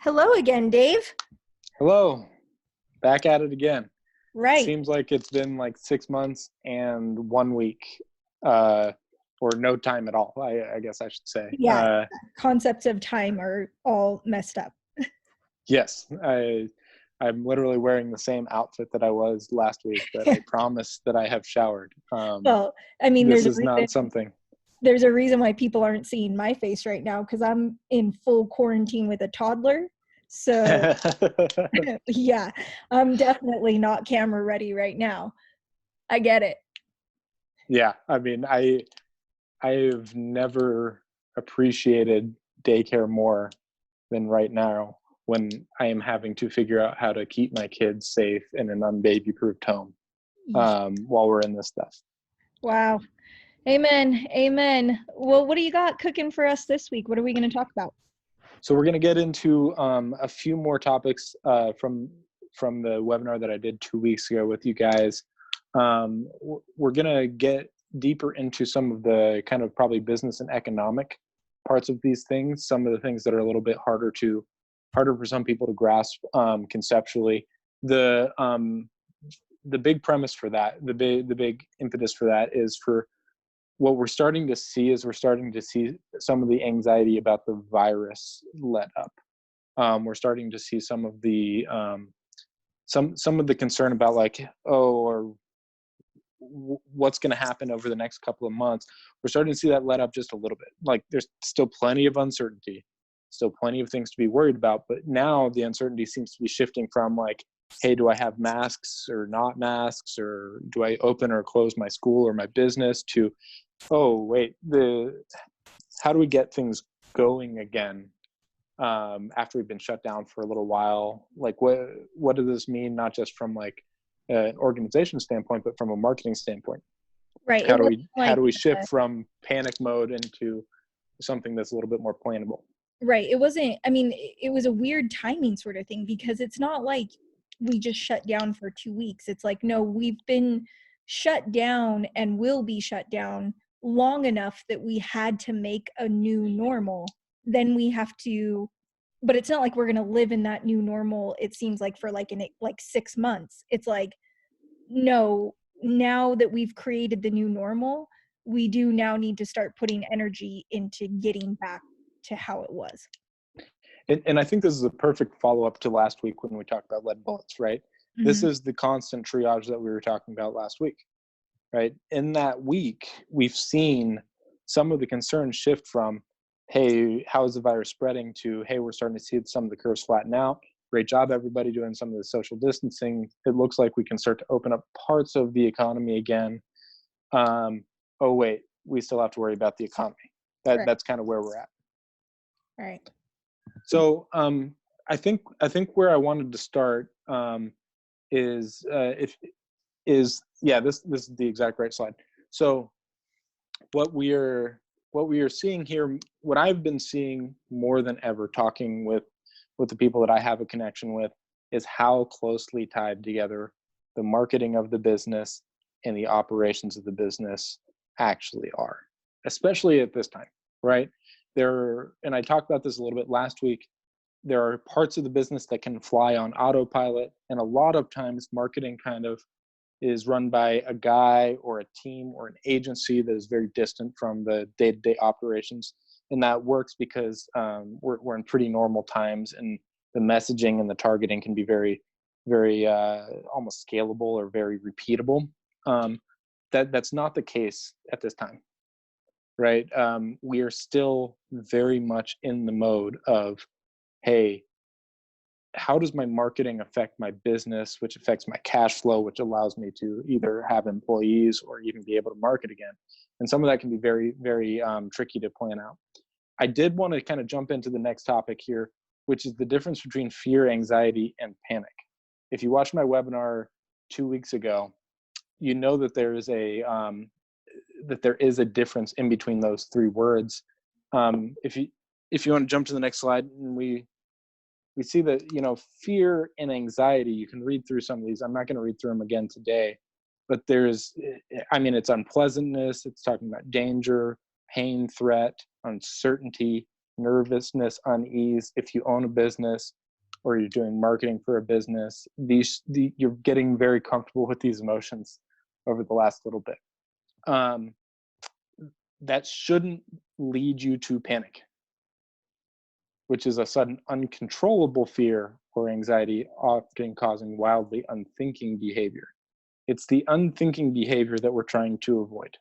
Hello again, Dave. Hello, back at it again. Right. Seems like it's been like 6 months and 1 week, uh, or no time at all. I guess I should say. Yeah, concepts of time are all messed up. Yes, I'm literally wearing the same outfit that I was last week, but I promise that I have showered. Well, I mean, This is not something. there's a reason why people aren't seeing my face right now because I'm in full quarantine with a toddler. So yeah, I'm definitely not camera ready right now. I get it. Yeah, I mean, I've never appreciated daycare more than right now when I am having to figure out how to keep my kids safe in an unbaby-proofed home while we're in this stuff. Wow. Amen. Amen. Well, what do you got cooking for us this week? What are we going to talk about? So we're going to get into a few more topics from the webinar that I did 2 weeks ago with you guys. We're going to get deeper into some of the kind of probably business and economic parts of these things, some of the things that are a little bit harder for some people to grasp conceptually. The big premise for that, the big impetus for that is for what we're starting to see is some of the anxiety about the virus let up. We're starting to see some of the some of the concern about like, or what's going to happen over the next couple of months. We're starting to see that let up just a little bit. Like there's still plenty of uncertainty, still plenty of things to be worried about, but now the uncertainty seems to be shifting from like, hey, do I have masks or not masks, or do I open or close my school or my business, to, oh wait, how do we get things going again after we've been shut down for a little while? Like what does this mean, not just from like an organization standpoint, but from a marketing standpoint? Right. How do we shift from panic mode into something that's a little bit more plannable? Right. It wasn't, I mean, it was a weird timing sort of thing because it's not like we just shut down for 2 weeks. It's like, no, we've been shut down and will be shut down long enough that we had to make a new normal. Then we have to, but it's not like we're going to live in that new normal. It seems like for like 6 months. It's like, no, now that we've created the new normal, we do now need to start putting energy into getting back to how it was. And I think this is a perfect follow-up to last week when we talked about lead bullets, right? Mm-hmm. This is the constant triage that we were talking about last week, right? In that week, we've seen some of the concerns shift from, hey, how is the virus spreading, to, hey, we're starting to see some of the curves flatten out. Great job, everybody, doing some of the social distancing. It looks like we can start to open up parts of the economy again. Oh, wait, we still have to worry about the economy. That's kind of where we're at. All right. So I think where I wanted to start is this is the exact right slide. So what we are seeing here, what I've been seeing more than ever, talking with the people that I have a connection with, is how closely tied together the marketing of the business and the operations of the business actually are, especially at this time, right? And I talked about this a little bit last week, there are parts of the business that can fly on autopilot, and a lot of times marketing kind of is run by a guy or a team or an agency that is very distant from the day-to-day operations. And that works because we're in pretty normal times, and the messaging and the targeting can be very, very almost scalable or very repeatable. That's not the case at this time, right? We are still very much in the mode of, hey, how does my marketing affect my business, which affects my cash flow, which allows me to either have employees or even be able to market again? And some of that can be very, very tricky to plan out. I did want to kind of jump into the next topic here, which is the difference between fear, anxiety, and panic. If you watched my webinar 2 weeks ago, you know that there is a difference in between those three words. If you want to jump to the next slide, and we see that, fear and anxiety, you can read through some of these. I'm not going to read through them again today, but it's unpleasantness. It's talking about danger, pain, threat, uncertainty, nervousness, unease. If you own a business or you're doing marketing for a business, you're getting very comfortable with these emotions over the last little bit. Um, that shouldn't lead you to panic, which is a sudden uncontrollable fear or anxiety, often causing wildly unthinking behavior. It's the unthinking behavior that we're trying to avoid.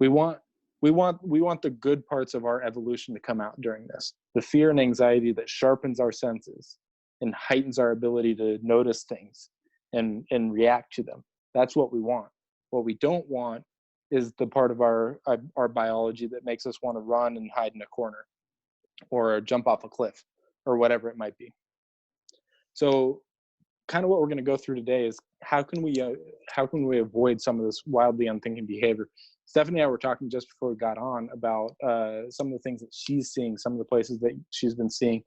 We want the good parts of our evolution to come out during this. The fear and anxiety that sharpens our senses and heightens our ability to notice things and react to them. That's what we want. What we don't want is the part of our biology that makes us want to run and hide in a corner or jump off a cliff or whatever it might be. So kind of what we're going to go through today is how can we avoid some of this wildly unthinking behavior. Stephanie and I were talking just before we got on about some of the things that she's seeing, some of the places that she's been seeing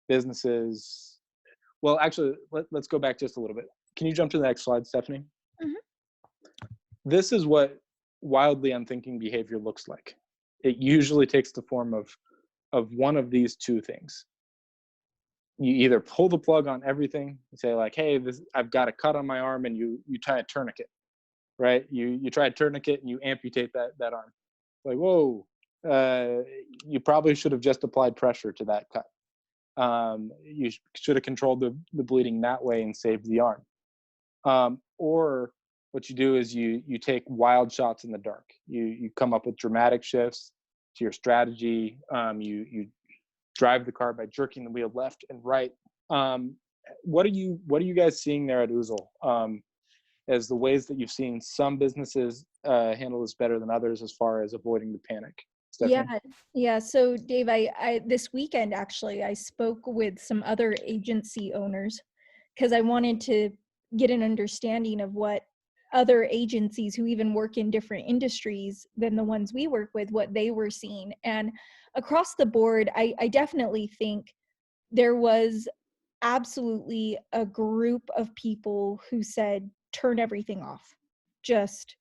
businesses. Well, actually, let's go back just a little bit. Can you jump to the next slide, Stephanie? Mhm. This is what wildly unthinking behavior looks like. It usually takes the form of one of these two things. You either pull the plug on everything and say like, hey, I've got a cut on my arm, and you try a tourniquet, right? You try a tourniquet and you amputate that arm. Like, whoa, you probably should have just applied pressure to that cut. You should have controlled the bleeding that way and saved the arm. Or what you do is you take wild shots in the dark. You come up with dramatic shifts to your strategy. You drive the car by jerking the wheel left and right. What are you guys seeing there at Oozle as the ways that you've seen some businesses handle this better than others as far as avoiding the panic? Stephanie? Yeah. So Dave, I this weekend actually I spoke with some other agency owners because I wanted to get an understanding of what other agencies who even work in different industries than the ones we work with, what they were seeing. And across the board, I definitely think there was absolutely a group of people who said, turn everything off. Just,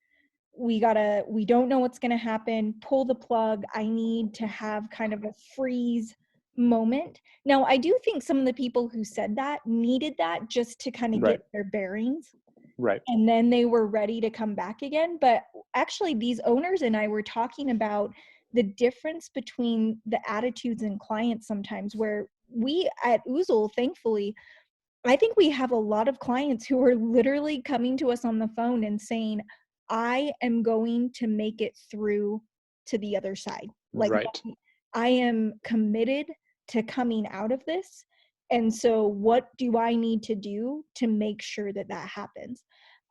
we don't know what's going to happen. Pull the plug. I need to have kind of a freeze moment. Now, I do think some of the people who said that needed that just to kind of Right. get their bearings. Right. And then they were ready to come back again. But actually, these owners and I were talking about the difference between the attitudes and clients sometimes, where we at Oozle, thankfully, I think we have a lot of clients who are literally coming to us on the phone and saying, I am going to make it through to the other side. Like, Right. I am committed to coming out of this. And so what do I need to do to make sure that that happens?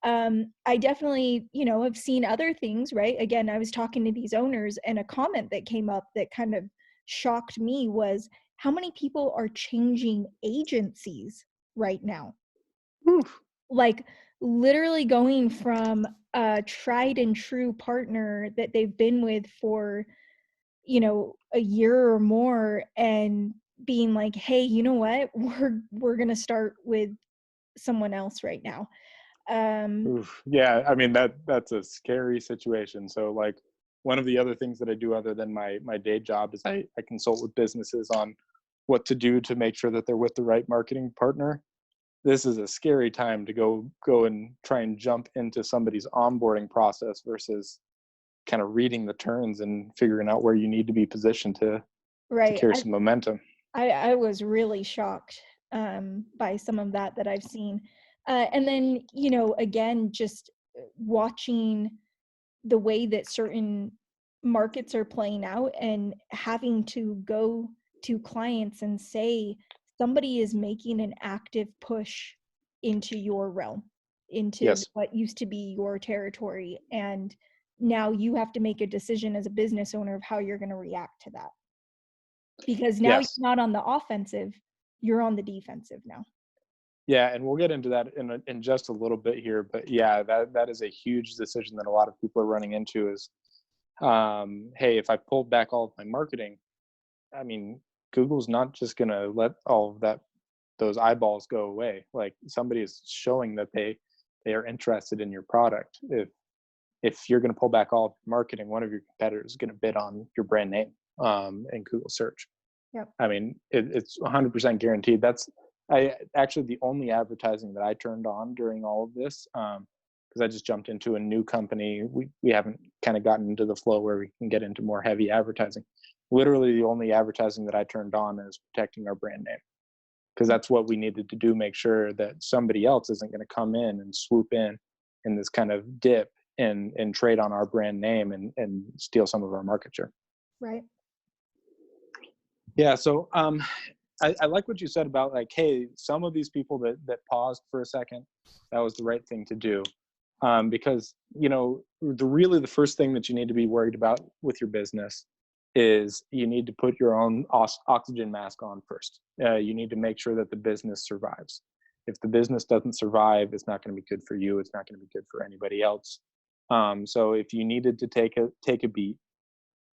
I definitely, have seen other things, right? Again, I was talking to these owners, and a comment that came up that kind of shocked me was how many people are changing agencies right now. Oof. Like, literally going from a tried and true partner that they've been with for, a year or more, and being like, hey, you know what? We're going to start with someone else right now. Oof. Yeah, I mean that's a scary situation. So like one of the other things that I do other than my day job is I consult with businesses on what to do to make sure that they're with the right marketing partner. This is a scary time to go and try and jump into somebody's onboarding process versus kind of reading the turns and figuring out where you need to be positioned to Right. carry some momentum. I was really shocked by some of that I've seen. And then, again, just watching the way that certain markets are playing out and having to go to clients and say, somebody is making an active push into your realm, into Yes. what used to be your territory. And now you have to make a decision as a business owner of how you're going to react to that. Because now you're Yes. not on the offensive, you're on the defensive now. Yeah, and we'll get into that in just a little bit here. But yeah, that is a huge decision that a lot of people are running into is, hey, if I pulled back all of my marketing, I mean, Google's not just going to let all of those eyeballs go away. Like somebody is showing that they are interested in your product. If you're going to pull back all of marketing, one of your competitors is going to bid on your brand name. in Google search. Yep. I mean, it's 100% guaranteed. That's actually the only advertising that I turned on during all of this, because I just jumped into a new company. We haven't kind of gotten into the flow where we can get into more heavy advertising. Literally, the only advertising that I turned on is protecting our brand name, because that's what we needed to do. Make sure that somebody else isn't going to come in and swoop in this kind of dip and trade on our brand name and steal some of our market share. Right. Yeah. So I like what you said about like, hey, some of these people that paused for a second, that was the right thing to do. Because, you know, the first thing that you need to be worried about with your business is you need to put your own oxygen mask on first. You need to make sure that the business survives. If the business doesn't survive, it's not going to be good for you. It's not going to be good for anybody else. So if you needed to take a beat,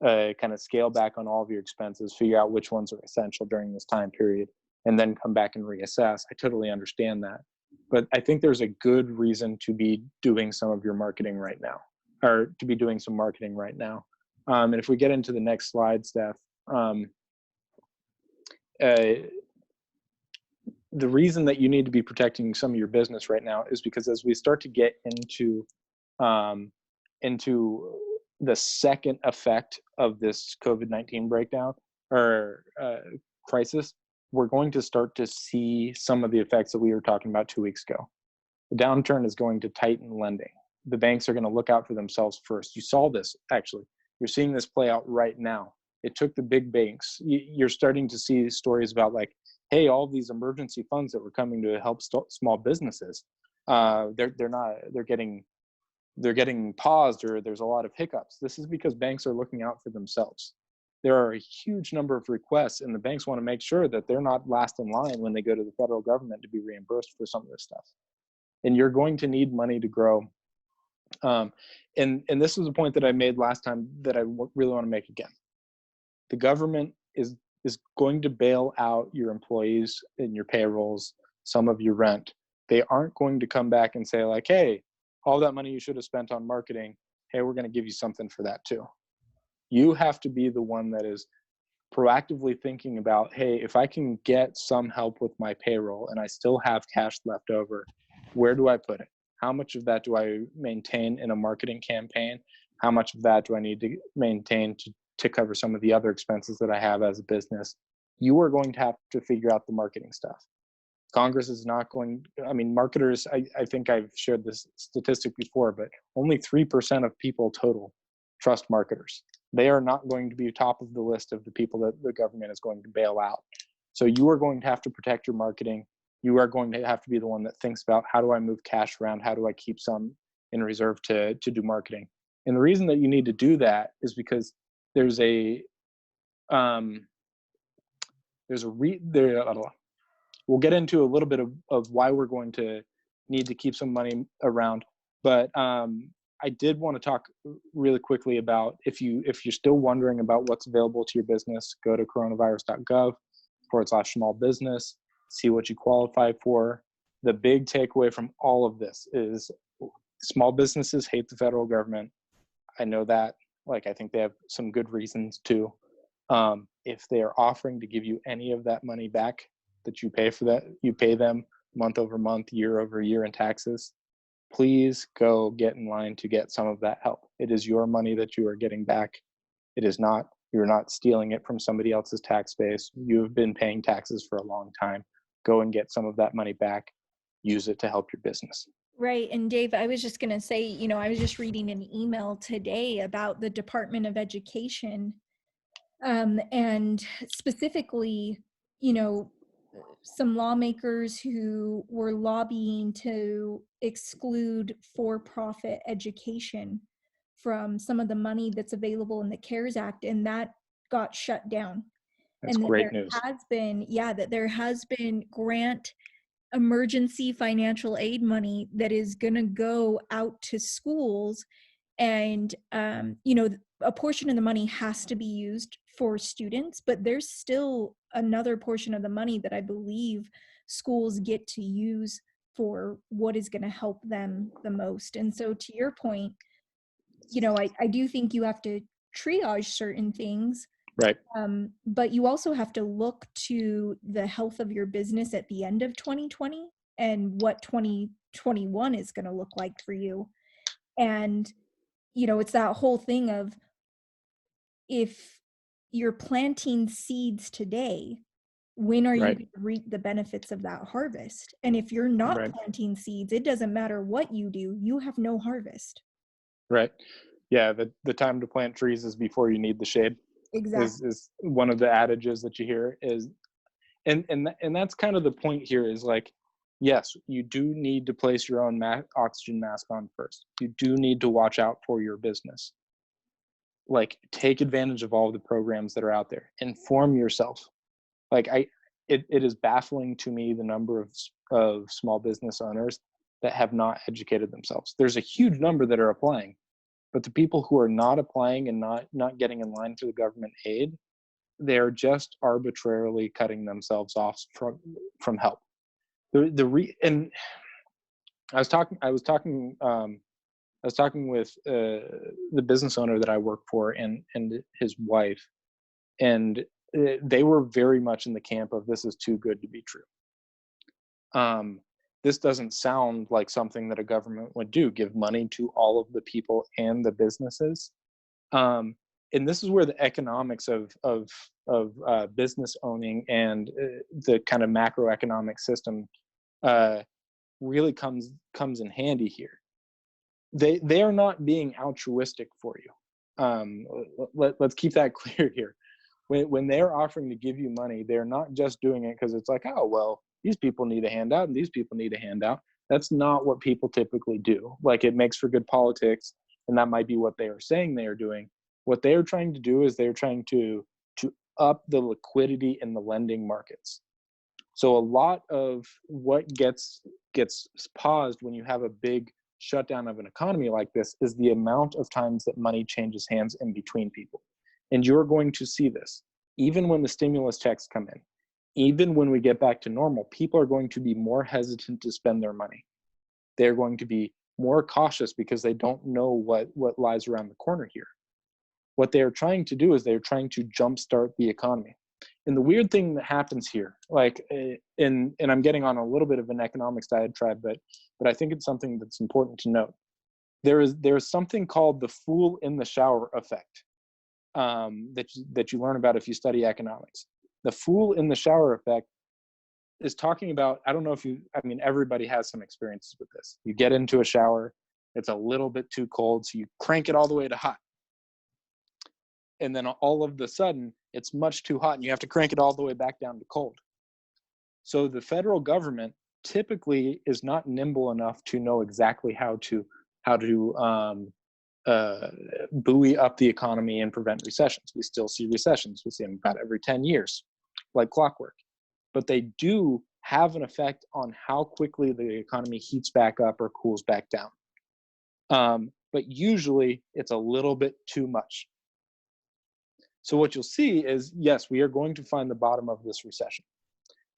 kind of scale back on all of your expenses, figure out which ones are essential during this time period, and then come back and reassess. I totally understand that. But I think there's a good reason to be doing some of your marketing right now, or to be doing some marketing right now. And if we get into the next slide, Steph, the reason that you need to be protecting some of your business right now is because as we start to get into the second effect of this COVID-19 breakdown or crisis, we're going to start to see some of the effects that we were talking about 2 weeks ago. The downturn is going to tighten lending. The banks are going to look out for themselves first. You saw this, actually. You're seeing this play out right now. It took the big banks. You're starting to see stories about like, hey, all these emergency funds that were coming to help small businesses, they're getting paused, or there's a lot of hiccups. This is because banks are looking out for themselves. There are a huge number of requests, and the banks want to make sure that they're not last in line when they go to the federal government to be reimbursed for some of this stuff. And you're going to need money to grow. And this is a point that I made last time that I really want to make again. The government is going to bail out your employees and your payrolls, some of your rent. They aren't going to come back and say like, hey, all that money you should have spent on marketing, hey, we're going to give you something for that too. You have to be the one that is proactively thinking about, hey, if I can get some help with my payroll and I still have cash left over, where do I put it? How much of that do I maintain in a marketing campaign? How much of that do I need to maintain to cover some of the other expenses that I have as a business? You are going to have to figure out the marketing stuff. Congress is not going, I mean, marketers, I think I've shared this statistic before, but only 3% of people total trust marketers. They are not going to be top of the list of the people that the government is going to bail out. So you are going to have to protect your marketing. You are going to have to be the one that thinks about, how do I move cash around? How do I keep some in reserve to do marketing? And the reason that you need to do that is because there's we'll get into a little bit of why we're going to need to keep some money around. But I did want to talk really quickly about, if you're still wondering about what's available to your business, go to coronavirus.gov/small business, see what you qualify for. The big takeaway from all of this is small businesses hate the federal government. I know that. Like, I think they have some good reasons to. If they are offering to give you any of that money back that you pay for that, you pay them month over month, year over year in taxes, please go get in line to get some of that help. It is your money that you are getting back. It is not, you're not stealing it from somebody else's tax base. You have been paying taxes for a long time. Go and get some of that money back. Use it to help your business. Right. And Dave, I was just going to say, you know, I was just reading an email today about the Department of Education, and specifically, you know, some lawmakers who were lobbying to exclude for-profit education from some of the money that's available in the CARES Act, and that got shut down. That's And that great there news. has been grant emergency financial aid money that is going to go out to schools. And you know, a portion of the money has to be used for students, but there's still another portion of the money that I believe schools get to use for what is going to help them the most. And so to your point, you know, I do think you have to triage certain things, Right. But you also have to look to the health of your business at the end of 2020 and what 2021 is going to look like for you. And, it's that whole thing of, if you're planting seeds today, when are you Right. going to reap the benefits of that harvest? And if you're not Right. planting seeds, it doesn't matter what you do, you have no harvest. Right. Yeah. The time to plant trees is before you need the shade Exactly. is one of the adages that you hear is, and that's kind of the point here is like, yes, you do need to place your own oxygen mask on first. You do need to watch out for your business. Like, take advantage of all of the programs that are out there. Inform yourself. Like, it is baffling to me the number of small business owners that have not educated themselves. There's a huge number that are applying, but the people who are not applying and not getting in line for the government aid, they're just arbitrarily cutting themselves off from help. And I was talking with the business owner that I work for and his wife, and they were very much in the camp of, this is too good to be true. This doesn't sound like something that a government would do, give money to all of the people and the businesses. And this is where the economics of business owning and the kind of macroeconomic system really comes in handy here. They are not being altruistic for you. Let's keep that clear here. When they're offering to give you money, they're not just doing it because it's like, oh, well, these people need a handout and these people need a handout. That's not what people typically do. Like, it makes for good politics, and that might be what they are saying they are doing. What they are trying to do is they're trying to up the liquidity in the lending markets. So a lot of what gets paused when you have a big shutdown of an economy like this is the amount of times that money changes hands in between people. And you're going to see this even when the stimulus checks come in. Even when we get back to normal, people are going to be more hesitant to spend their money. They're going to be more cautious because they don't know what lies around the corner here. What they're trying to do is they're trying to jumpstart the economy. And the weird thing that happens here, like, and I'm getting on a little bit of an economics diatribe, but I think it's something that's important to note. There's something called the fool in the shower effect, that you learn about if you study economics. The fool in the shower effect is talking about, I don't know if everybody has some experiences with this. You get into a shower, it's a little bit too cold, so you crank it all the way to hot. And then all of a sudden, it's much too hot and you have to crank it all the way back down to cold. So the federal government typically is not nimble enough to know exactly how to buoy up the economy and prevent recessions. We still see recessions. We see them about every 10 years, like clockwork. But they do have an effect on how quickly the economy heats back up or cools back down. But usually it's a little bit too much. So what you'll see is, yes, we are going to find the bottom of this recession.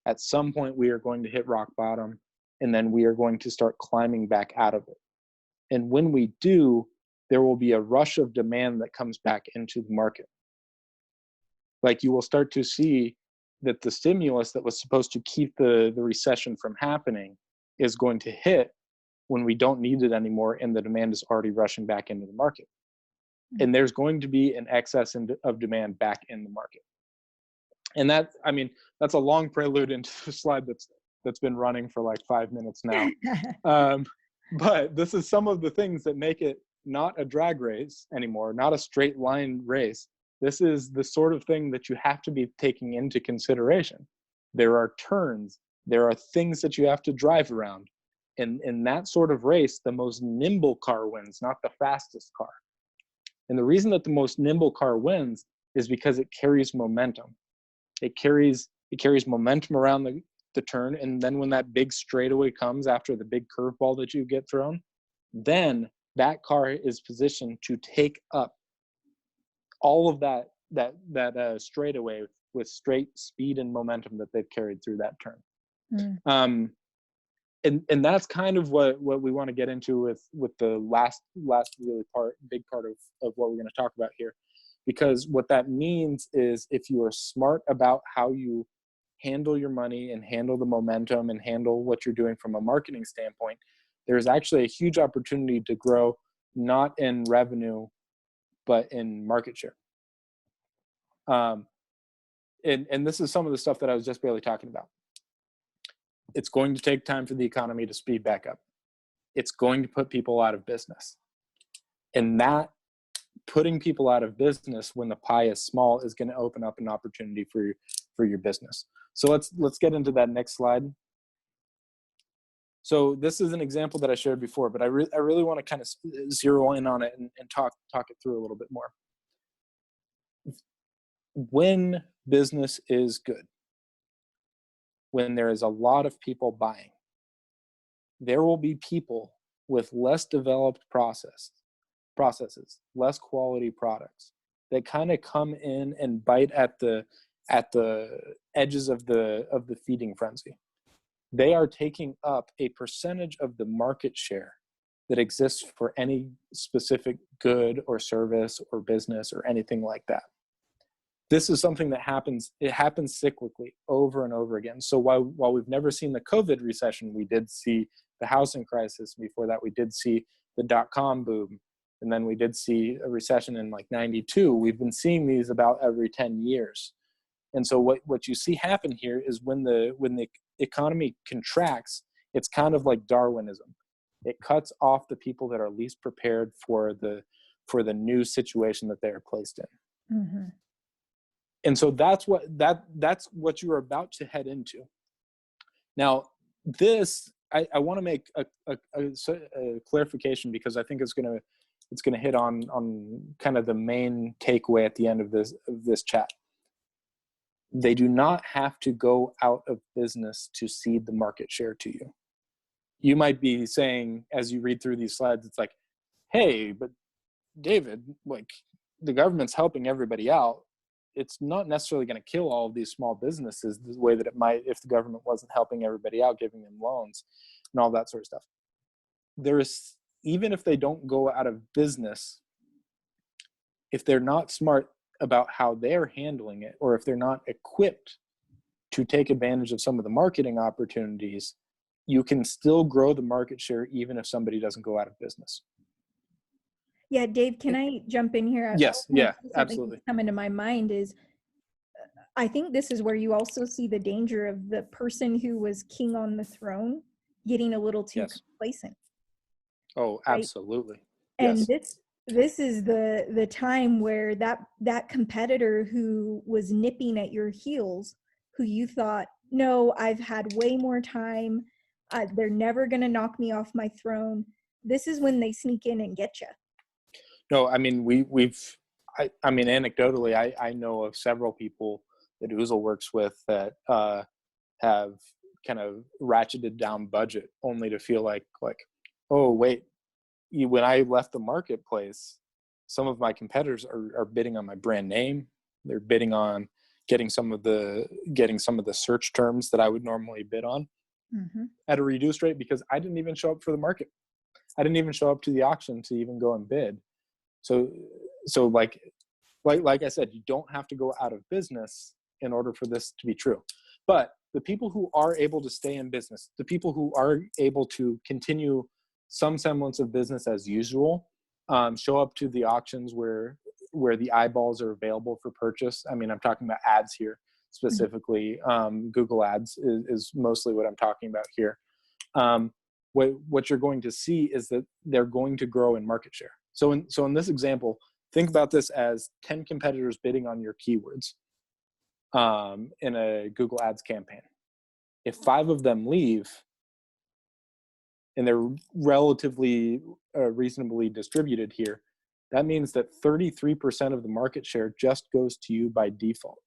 At some point, we are going to hit rock bottom, and then we are going to start climbing back out of it. And when we do, there will be a rush of demand that comes back into the market. Like, you will start to see that the stimulus that was supposed to keep the recession from happening is going to hit when we don't need it anymore, and the demand is already rushing back into the market. And there's going to be an excess of demand back in the market. And that's a long prelude into the slide that's been running for like 5 minutes now. But this is some of the things that make it not a drag race anymore, not a straight line race. This is the sort of thing that you have to be taking into consideration. There are turns, there are things that you have to drive around. In that sort of race, the most nimble car wins, not the fastest car. And the reason that the most nimble car wins is because it carries momentum. It carries momentum around the turn, and then when that big straightaway comes after the big curveball that you get thrown, then that car is positioned to take up all of that straightaway with straight speed and momentum that they've carried through that turn. And that's kind of what we want to get into with the last really big part of what we're going to talk about here. because what that means is if you are smart about how you handle your money and handle the momentum and handle what you're doing from a marketing standpoint, there's actually a huge opportunity to grow, not in revenue, but in market share. And this is some of the stuff that I was just barely talking about. It's going to take time for the economy to speed back up. It's going to put people out of business. And that putting people out of business when the pie is small is going to open up an opportunity for your business. So let's get into that next slide. So this is an example that I shared before, but I really want to kind of zero in on it and talk it through a little bit more. When business is good, when there is a lot of people buying, there will be people with less developed processes, less quality products that kind of come in and bite at the edges of the feeding frenzy. They are taking up a percentage of the market share that exists for any specific good or service or business or anything like that. This is something that happens cyclically over and over again. So while we've never seen the COVID recession, we did see the housing crisis. Before that, we did see the dot-com boom. And then we did see a recession in like 92. We've been seeing these about every 10 years. And so what you see happen here is when the economy contracts, it's kind of like Darwinism. It cuts off the people that are least prepared for the new situation that they are placed in. Mm-hmm. And so that's what you're about to head into. Now, this I want to make a clarification, because I think it's gonna hit on kind of the main takeaway at the end of this chat. They do not have to go out of business to cede the market share to you. You might be saying, as you read through these slides, it's like, hey, but David, like, the government's helping everybody out. It's not necessarily going to kill all of these small businesses the way that it might if the government wasn't helping everybody out, giving them loans and all that sort of stuff. Even if they don't go out of business, if they're not smart about how they're handling it, or if they're not equipped to take advantage of some of the marketing opportunities, you can still grow the market share even if somebody doesn't go out of business. Yeah, Dave, can I jump in here? Yes, yeah, absolutely. Coming to my mind is, I think this is where you also see the danger of the person who was king on the throne getting a little too complacent. Oh, absolutely. Right? And this is the time where that competitor who was nipping at your heels, who you thought, no, I've had way more time, they're never going to knock me off my throne. This is when they sneak in and get you. No, I mean, I mean, anecdotally, I know of several people that Oozle works with that have kind of ratcheted down budget only to feel like, oh, wait, when I left the marketplace, some of my competitors are bidding on my brand name. They're bidding on getting some of the search terms that I would normally bid on at a reduced rate, because I didn't even show up for the market. I didn't even show up to the auction to even go and bid. So like I said, you don't have to go out of business in order for this to be true. But the people who are able to stay in business, the people who are able to continue some semblance of business as usual, show up to the auctions where the eyeballs are available for purchase. I mean, I'm talking about ads here specifically. Google ads is mostly what I'm talking about here. What you're going to see is that they're going to grow in market share. So in this example, think about this as 10 competitors bidding on your keywords in a Google Ads campaign. If 5 of them leave, and they're relatively reasonably distributed here, that means that 33% of the market share just goes to you by default.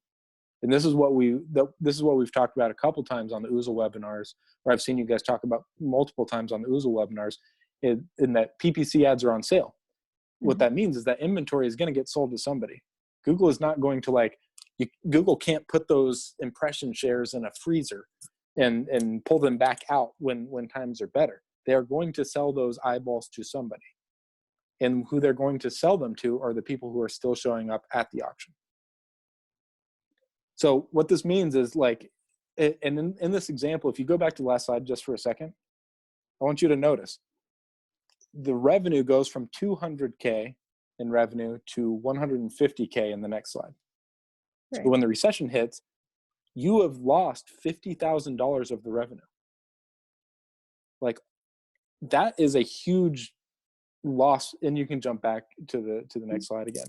And this is what we've talked about a couple times on the Oozle webinars, or I've seen you guys talk about multiple times on the Oozle webinars, in that PPC ads are on sale. What that means is that inventory is going to get sold to somebody. Google is not going to Google can't put those impression shares in a freezer and pull them back out when times are better. They are going to sell those eyeballs to somebody. and who they're going to sell them to are the people who are still showing up at the auction. So what this means is like, and in this example, if you go back to the last slide just for a second, I want you to notice the revenue goes from 200K in revenue to 150K in the next slide. Right. So when the recession hits, you have lost $50,000 of the revenue. Like, that is a huge loss. And you can jump back to the next slide again.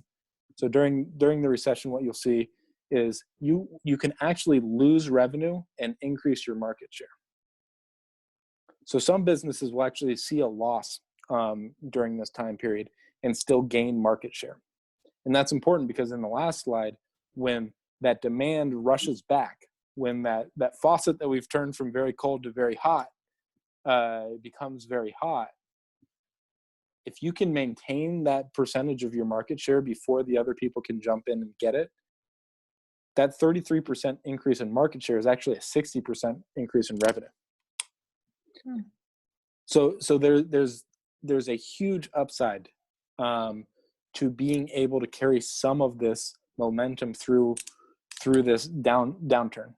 So during the recession, what you'll see is you can actually lose revenue and increase your market share. So some businesses will actually see a loss during this time period and still gain market share. And that's important because in the last slide, when that demand rushes back, when that faucet that we've turned from very cold to very hot becomes very hot, if you can maintain that percentage of your market share before the other people can jump in and get it, that 33% increase in market share is actually a 60% increase in revenue. So there's a huge upside to being able to carry some of this momentum through this downturn.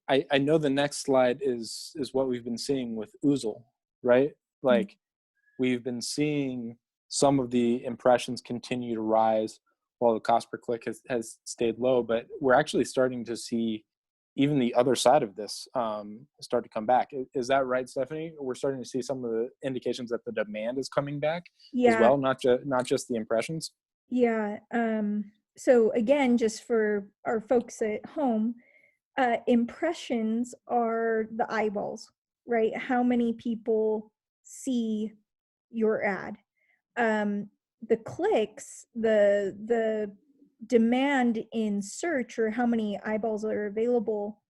I know the next slide is what we've been seeing with Oozle, right? Like, we've been seeing some of the impressions continue to rise while the cost per click has stayed low, but we're actually starting to see even the other side of this start to come back. Is that right, Stephanie? We're starting to see some of the indications that the demand is coming back as well, not just the impressions. Yeah. So again, just for our folks at home, impressions are the eyeballs, right? How many people see your ad? The clicks, the demand in search, or how many eyeballs are available,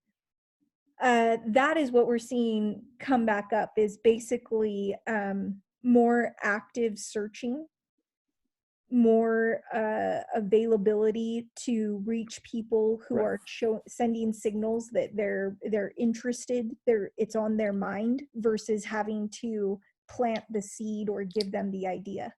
that is what we're seeing come back up, is basically more active searching, more availability to reach people who are sending signals that they're interested, it's on their mind, versus having to plant the seed or give them the idea.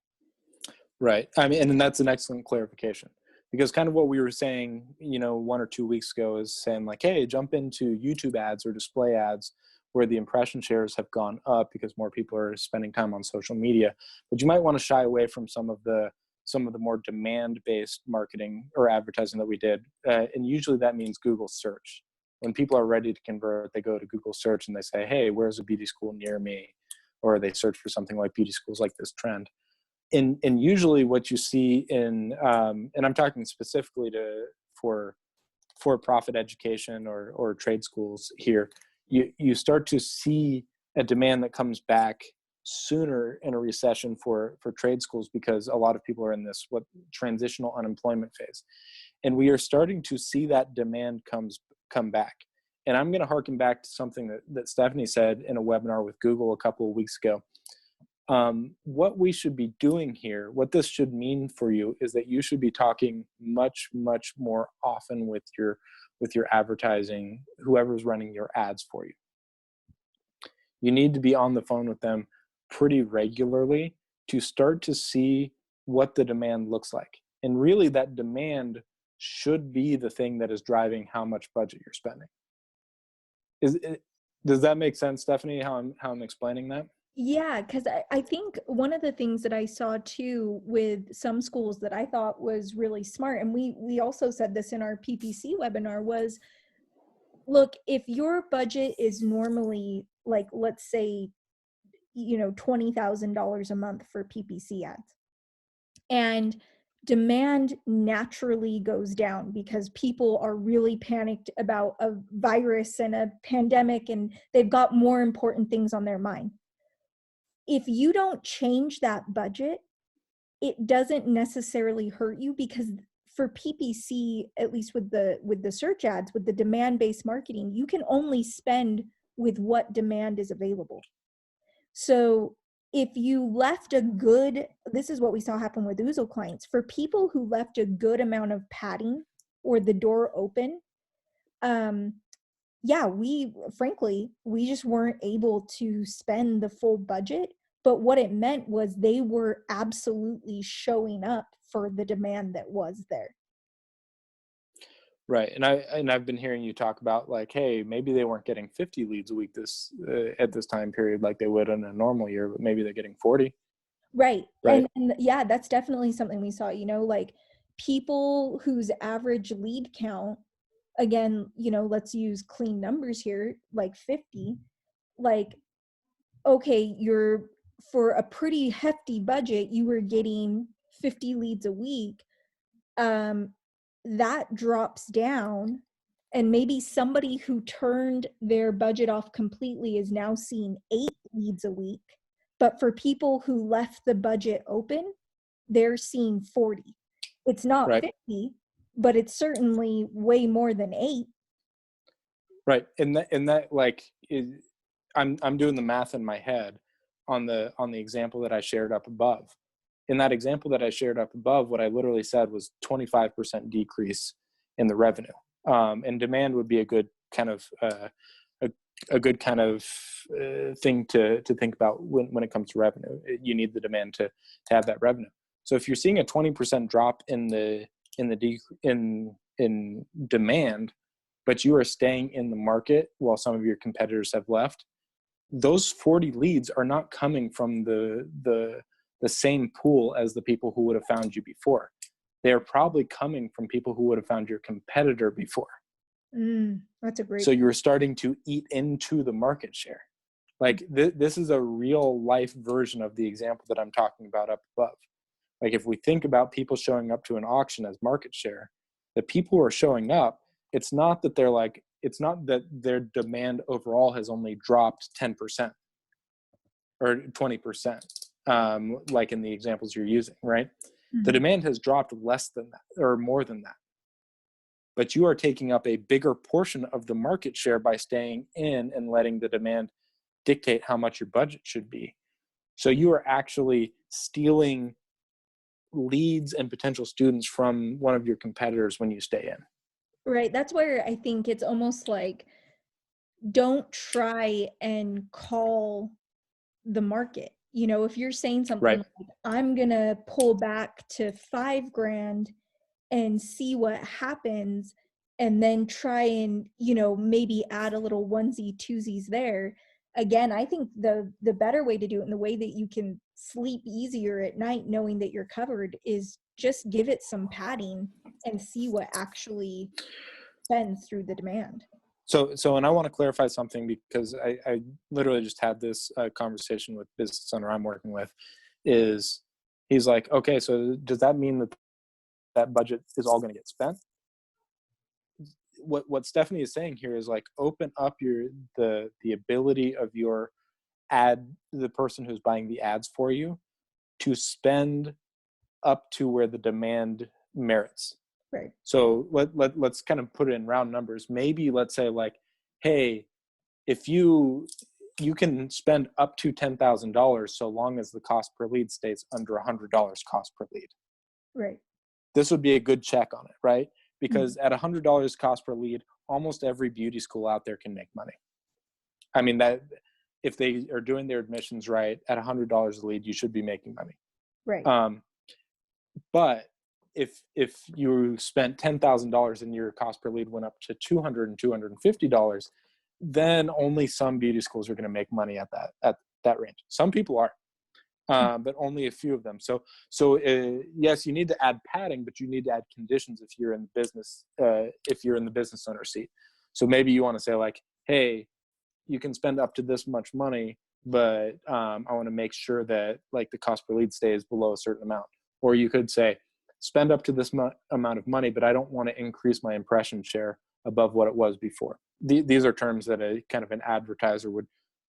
Right. I mean, and that's an excellent clarification, because kind of what we were saying, 1 or 2 weeks ago is saying like, hey, jump into YouTube ads or display ads where the impression shares have gone up because more people are spending time on social media. But you might want to shy away from some of the more demand-based marketing or advertising that we did. And usually that means Google search. When people are ready to convert, they go to Google search and they say, hey, where's a beauty school near me? Or they search for something like beauty schools like this trend. And usually what you see in, and I'm talking specifically for profit education or trade schools here, you start to see a demand that comes back sooner in a recession for trade schools, because a lot of people are in this transitional unemployment phase. And we are starting to see that demand come back. And I'm going to harken back to something that Stephanie said in a webinar with Google a couple of weeks ago. What we should be doing here, what this should mean for you, is that you should be talking much, much more often with your advertising, whoever's running your ads for you. You need to be on the phone with them pretty regularly to start to see what the demand looks like. And really that demand should be the thing that is driving how much budget you're spending. Does that make sense, Stephanie, how I'm explaining that? Yeah, because I think one of the things that I saw too with some schools that I thought was really smart, and we also said this in our PPC webinar, was, look, if your budget is normally, like, let's say, $20,000 a month for PPC ads, and demand naturally goes down because people are really panicked about a virus and a pandemic, and they've got more important things on their mind. If you don't change that budget, it doesn't necessarily hurt you, because for PPC, at least with the search ads, with the demand-based marketing, you can only spend with what demand is available. So if you left this is what we saw happen with Oozle clients, for people who left a good amount of padding or the door open, we just weren't able to spend the full budget But what it meant was they were absolutely showing up for the demand that was there. Right. And I've been hearing you talk about like, hey, maybe they weren't getting 50 leads a week this at this time period like they would in a normal year, but maybe they're getting 40. Right. Right. And yeah, that's definitely something we saw, like people whose average lead count, again, let's use clean numbers here, like 50, like, okay, you're for a pretty hefty budget, you were getting 50 leads a week. That drops down, and maybe somebody who turned their budget off completely is now seeing 8 leads a week. But for people who left the budget open, they're seeing 40. It's not Right. 50, but it's certainly way more than 8. Right. And that like I'm doing the math in my head on the example that I shared up above. In that example that I shared up above, what I literally said was 25% decrease in the revenue. And demand would be a good kind of a good kind of thing to think about when it comes to revenue. You need the demand to have that revenue. So if you're seeing a 20% drop in demand, but you are staying in the market while some of your competitors have left, those 40 leads are not coming from the same pool as the people who would have found you before. They're probably coming from people who would have found your competitor before. That's a great So point. you're starting to eat into the market share. Like this is a real life version of the example that I'm talking about up above. Like if we think about people showing up to an auction as market share, the people who are showing up, it's not that their demand overall has only dropped 10% or 20%, like in the examples you're using, right? The demand has dropped less than that or more than that. But you are taking up a bigger portion of the market share by staying in and letting the demand dictate how much your budget should be. So you are actually stealing leads and potential students from one of your competitors when you stay in. Right. That's where I think it's almost like, don't try and call the market. If you're saying something Right. like, I'm going to pull back to 5,000 and see what happens, and then try and, maybe add a little onesie twosies there. Again, I think the better way to do it, and the way that you can sleep easier at night knowing that you're covered, is just give it some padding and see what actually bends through the demand. So, and I want to clarify something because I literally just had this conversation with business owner I'm working with. He's like, okay, so does that mean that budget is all going to get spent? What Stephanie is saying here is like, open up the ability of the person who's buying the ads for you to spend up to where the demand merits. Right. So let's kind of put it in round numbers. Maybe let's say like, hey, if you can spend up to $10,000 so long as the cost per lead stays under $100 cost per lead. Right. This would be a good check on it, right? Because at $100 cost per lead, almost every beauty school out there can make money. I mean, that if they are doing their admissions right, at $100 a lead, you should be making money. Right. But if you spent $10,000 and your cost per lead went up to $200 and $250, then only some beauty schools are going to make money at that range. Some people are, but only a few of them. So yes, you need to add padding, but you need to add conditions if you're in the business owner seat. So maybe you want to say like, hey, you can spend up to this much money, but I want to make sure that like the cost per lead stays below a certain amount. Or you could say, spend up to this amount of money, but I don't want to increase my impression share above what it was before. These are terms that a kind of an advertiser would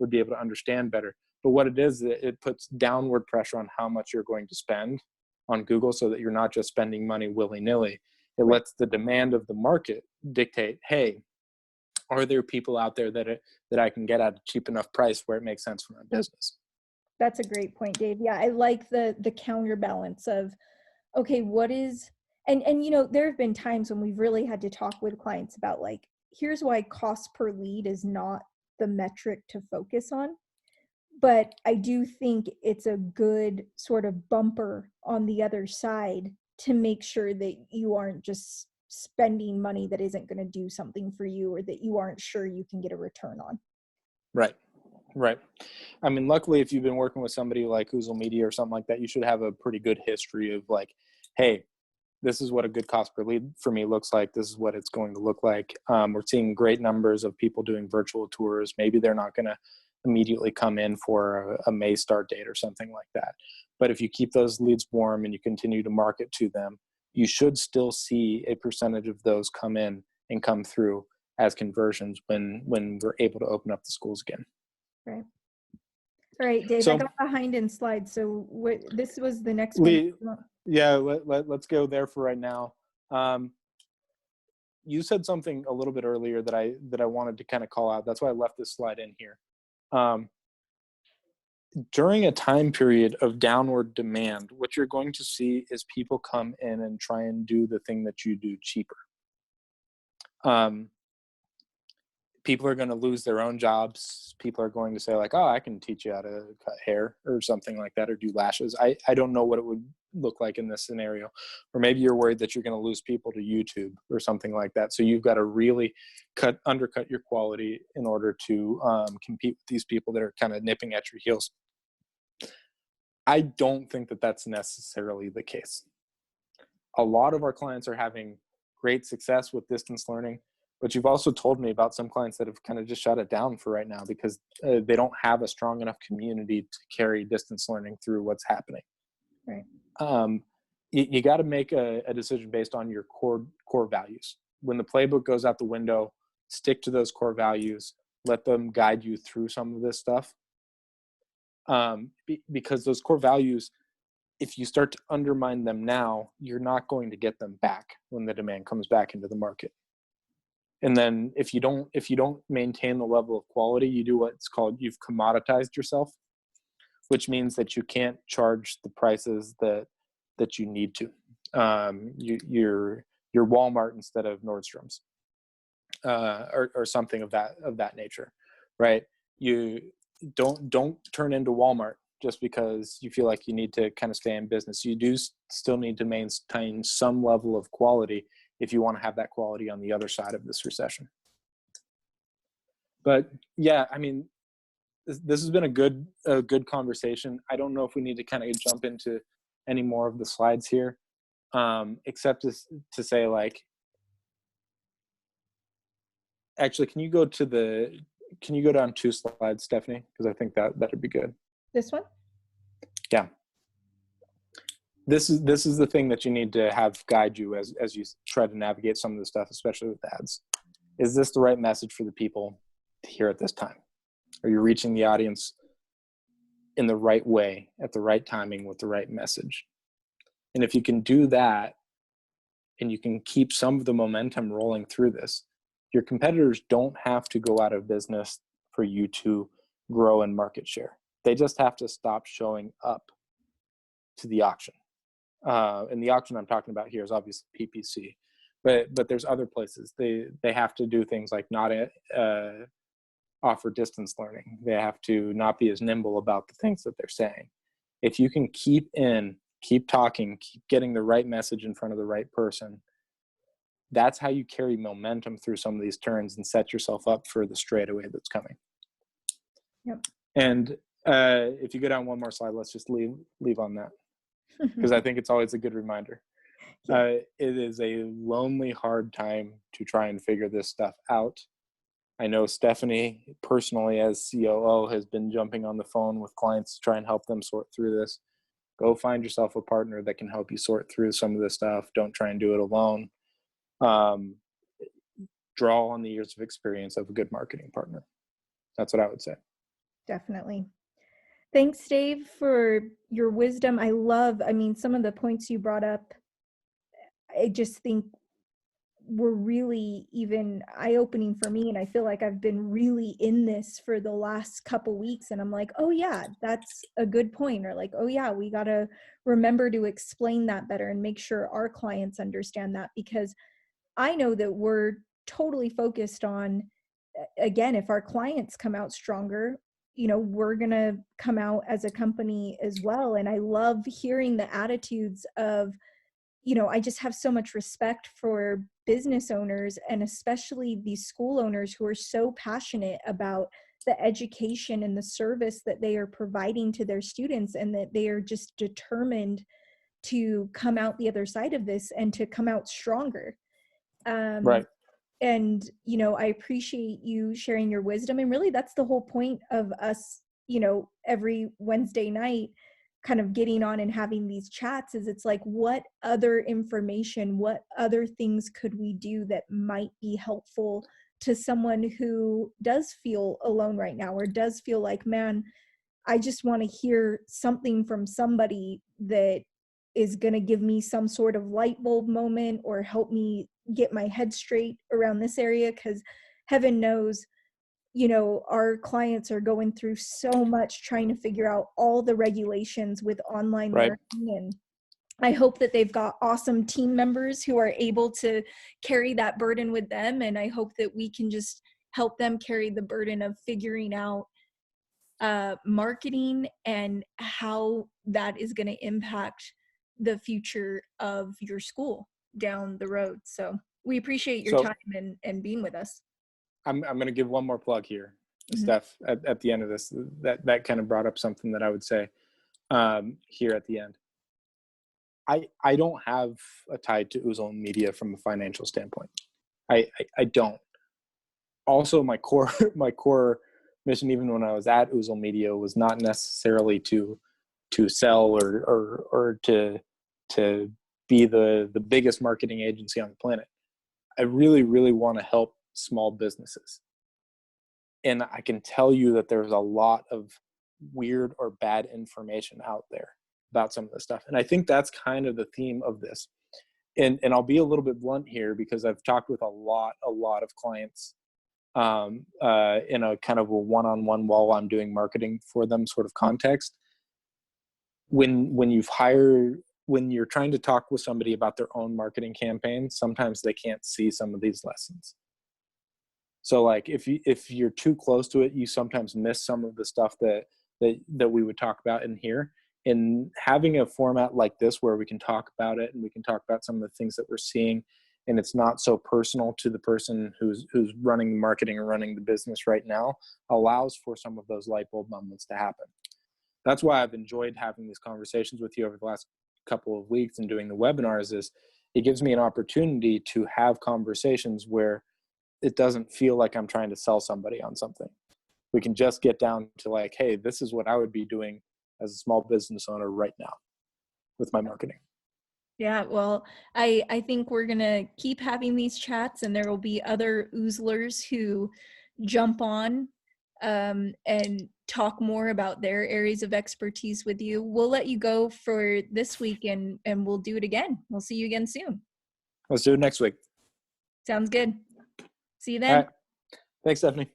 be able to understand better. But what it is, it puts downward pressure on how much you're going to spend on Google so that you're not just spending money willy-nilly. It lets the demand of the market dictate, hey, are there people out there that I can get at a cheap enough price where it makes sense for my business? That's a great point, Dave. Yeah, I like the counterbalance of, okay, what is, and there have been times when we've really had to talk with clients about like, here's why cost per lead is not the metric to focus on. but I do think it's a good sort of bumper on the other side to make sure that you aren't just spending money that isn't going to do something for you, or that you aren't sure you can get a return on. Right. Right. I mean, luckily, if you've been working with somebody like Oozle Media or something like that, you should have a pretty good history of like, hey, this is what a good cost per lead for me looks like. This is what it's going to look like. We're seeing great numbers of people doing virtual tours. Maybe they're not going to immediately come in for a May start date or something like that. But if you keep those leads warm and you continue to market to them, you should still see a percentage of those come in and come through as conversions when we're able to open up the schools again. Right. All right, Dave, I So, got behind in slides. So this was the next Lee, one. yeah, let's go there for right now. You said something a little bit earlier that I wanted to kind of call out. That's why I left this slide in here. During a time period of downward demand, what you're going to see is people come in and try and do the thing that you do cheaper. People are going to lose their own jobs. People are going to say like, oh, I can teach you how to cut hair or something like that, or do lashes. I don't know what it would look like in this scenario. Or maybe you're worried that you're going to lose people to YouTube or something like that. So you've got to really undercut your quality in order to compete with these people that are kind of nipping at your heels. I don't think that that's necessarily the case. A lot of our clients are having great success with distance learning. But you've also told me about some clients that have kind of just shut it down for right now because they don't have a strong enough community to carry distance learning through what's happening. Right. You got to make a decision based on your core values. When the playbook goes out the window, stick to those core values. Let them guide you through some of this stuff. Because those core values, if you start to undermine them now, you're not going to get them back when the demand comes back into the market. And then if you don't maintain the level of quality, you do what's called, you've commoditized yourself, which means that you can't charge the prices that you need to. You're Walmart instead of Nordstrom's, or something of that nature, right? You don't turn into Walmart just because you feel like you need to kind of stay in business. You do still need to maintain some level of quality if you want to have that quality on the other side of this recession. But yeah, I mean, this has been a good conversation. I don't know if we need to kind of jump into any more of the slides here, except to say like, actually, can you go down 2 slides, Stephanie? Because I think that'd be good. This one? Yeah. This is the thing that you need to have guide you as you try to navigate some of the stuff, especially with ads. Is this the right message for the people to hear at this time? Are you reaching the audience in the right way, at the right timing, with the right message? And if you can do that, and you can keep some of the momentum rolling through this, your competitors don't have to go out of business for you to grow in market share. They just have to stop showing up to the auction. And the auction I'm talking about here is obviously PPC, but there's other places. They have to do things like not offer distance learning. They have to not be as nimble about the things that they're saying. If you can keep talking, keep getting the right message in front of the right person, that's how you carry momentum through some of these turns and set yourself up for the straightaway that's coming. Yep. And if you go down one more slide, let's just leave on that, because I think it's always a good reminder. It is a lonely, hard time to try and figure this stuff out. I know Stephanie, personally, as COO, has been jumping on the phone with clients to try and help them sort through this. Go find yourself a partner that can help you sort through some of this stuff. Don't try and do it alone. Draw on the years of experience of a good marketing partner. That's what I would say. Definitely. Thanks, Dave, for your wisdom. I mean, some of the points you brought up, I just think were really even eye-opening for me. And I feel like I've been really in this for the last couple weeks. And I'm like, oh yeah, that's a good point. Or like, oh yeah, we got to remember to explain that better and make sure our clients understand that, because I know that we're totally focused on, again, if our clients come out stronger, we're going to come out as a company as well. And I love hearing the attitudes of, I just have so much respect for business owners, and especially these school owners who are so passionate about the education and the service that they are providing to their students, and that they are just determined to come out the other side of this and to come out stronger. Right. And, I appreciate you sharing your wisdom. And really, that's the whole point of us, every Wednesday night kind of getting on and having these chats, is it's like, what other information, what other things could we do that might be helpful to someone who does feel alone right now, or does feel like, man, I just want to hear something from somebody that is going to give me some sort of light bulb moment, or help me get my head straight around this area. Because heaven knows, our clients are going through so much trying to figure out all the regulations with online Right. learning. And I hope that they've got awesome team members who are able to carry that burden with them. And I hope that we can just help them carry the burden of figuring out marketing and how that is going to impact the future of your school down the road. So we appreciate your time and being with us. I'm going to give one more plug here, Mm-hmm. Steph, at the end of this. That kind of brought up something that I would say here at the end. I don't have a tie to Oozle Media from a financial standpoint. I don't. Also, my core mission, even when I was at Oozle Media, was not necessarily to sell or to be the biggest marketing agency on the planet. I really, really want to help small businesses. And I can tell you that there's a lot of weird or bad information out there about some of this stuff. And I think that's kind of the theme of this. And I'll be a little bit blunt here, because I've talked with a lot of clients in a kind of a one-on-one while I'm doing marketing for them sort of context. When you're trying to talk with somebody about their own marketing campaign, sometimes they can't see some of these lessons. So like if you're too close to it, you sometimes miss some of the stuff that we would talk about in here. And having a format like this where we can talk about it and we can talk about some of the things that we're seeing, and it's not so personal to the person who's running marketing or running the business right now, allows for some of those light bulb moments to happen. That's why I've enjoyed having these conversations with you over the last couple of weeks and doing the webinars. Is it gives me an opportunity to have conversations where it doesn't feel like I'm trying to sell somebody on something. We can just get down to like, hey, this is what I would be doing as a small business owner right now with my marketing. Yeah, well, I think we're going to keep having these chats, and there will be other Oozlers who jump on and talk more about their areas of expertise with you. We'll let you go for this week, and we'll do it again. We'll see you again soon. Let's do it next week. Sounds good. See you then. All right. Thanks, Stephanie.